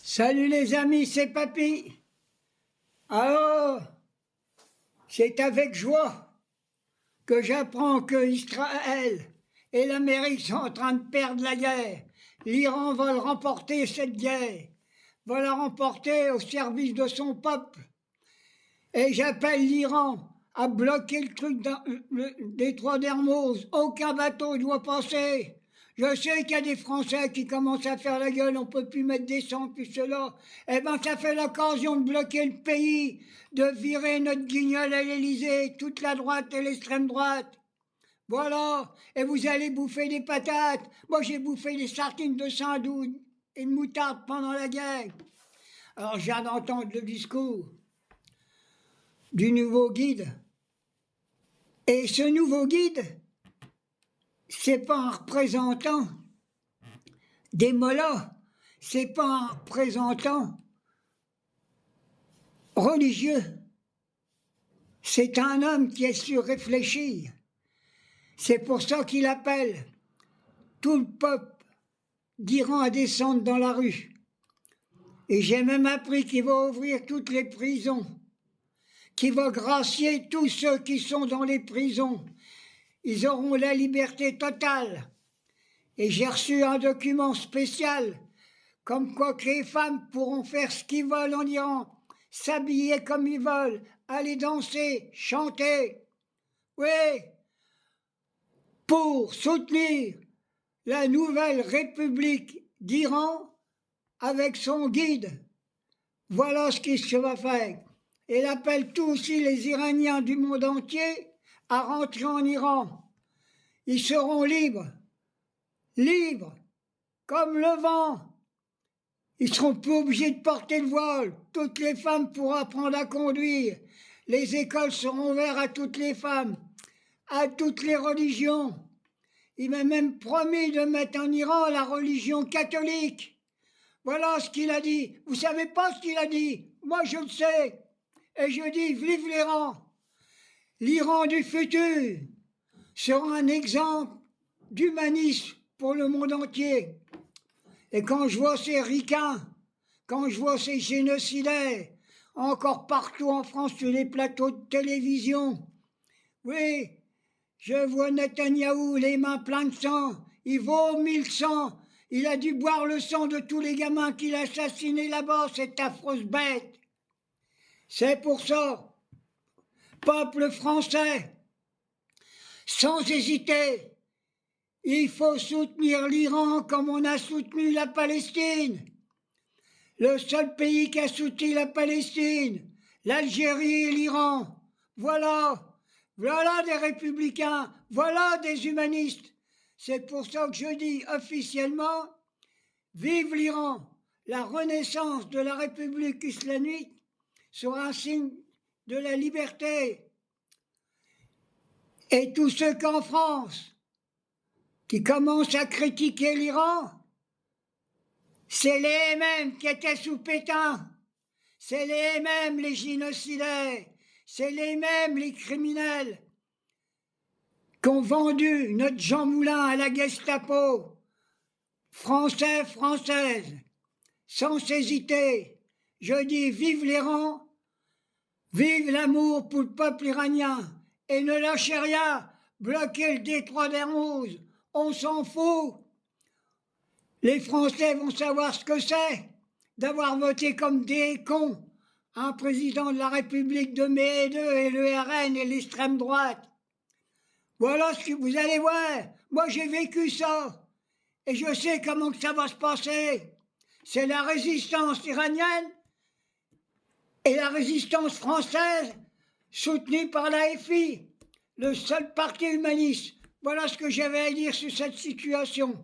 Salut les amis, c'est Papy. Alors, c'est avec joie que j'apprends que Israël et l'Amérique sont en train de perdre la guerre. L'Iran veut remporter cette guerre, veut la remporter au service de son peuple. Et j'appelle l'Iran à bloquer le truc le détroit d'Hermouz. Aucun bateau ne doit passer. Je sais qu'il y a des Français qui commencent à faire la gueule, on ne peut plus mettre des sangs, puis cela. Eh bien, ça fait l'occasion de bloquer le pays, de virer notre guignol à l'Élysée, toute la droite et l'extrême droite. Voilà, et vous allez bouffer des patates. Moi, j'ai bouffé des sardines de Saint-Doud et de moutarde pendant la guerre. Alors, je viens d'entendre le discours du nouveau guide. Et ce nouveau guide, c'est pas un représentant des mollahs, c'est pas un représentant religieux. C'est un homme qui est su réfléchir. C'est pour ça qu'il appelle tout le peuple d'Iran à descendre dans la rue. Et j'ai même appris qu'il va ouvrir toutes les prisons, qu'il va gracier tous ceux qui sont dans les prisons. Ils auront la liberté totale. Et j'ai reçu un document spécial, comme quoi que les femmes pourront faire ce qu'ils veulent en Iran, s'habiller comme ils veulent, aller danser, chanter. Oui, pour soutenir la nouvelle République d'Iran avec son guide. Voilà ce qui se va faire. Il appelle tous aussi les Iraniens du monde entier à rentrer en Iran. Ils seront libres, libres, comme le vent. Ils seront plus obligés de porter le voile. Toutes les femmes pourront apprendre à conduire. Les écoles seront ouvertes à toutes les femmes, à toutes les religions. Il m'a même promis de mettre en Iran la religion catholique. Voilà ce qu'il a dit. Vous savez pas ce qu'il a dit? Moi, je le sais. Et je dis, vive l'Iran. L'Iran du futur sera un exemple d'humanisme pour le monde entier. Et quand je vois ces ricains, quand je vois ces génocidaires, encore partout en France sur les plateaux de télévision, oui, je vois Netanyahou, les mains pleines de sang, il vomit le sang, il a dû boire le sang de tous les gamins qu'il a assassinés là-bas, cette affreuse bête. C'est pour ça, peuple français, sans hésiter, il faut soutenir l'Iran comme on a soutenu la Palestine. Le seul pays qui a soutenu la Palestine, l'Algérie et l'Iran. Voilà, voilà des républicains, voilà des humanistes. C'est pour ça que je dis officiellement, vive l'Iran. La renaissance de la République islamique sera un signe de la liberté. Et tous ceux qu'en France, qui commencent à critiquer l'Iran, c'est les mêmes qui étaient sous Pétain, c'est les mêmes les génocidaires, c'est les mêmes les criminels qui ont vendu notre Jean Moulin à la Gestapo, français, françaises, sans hésiter. Je dis vive l'Iran, vive l'amour pour le peuple iranien, et ne lâchez rien, bloquez le détroit d'Hermouz, on s'en fout. Les Français vont savoir ce que c'est d'avoir voté comme des cons un président de la République de mai 2 et le RN et l'extrême droite. Voilà ce que vous allez voir. Moi, j'ai vécu ça. Et je sais comment que ça va se passer. C'est la résistance iranienne et la résistance française soutenue par la FI, le seul parti humaniste. Voilà ce que j'avais à dire sur cette situation.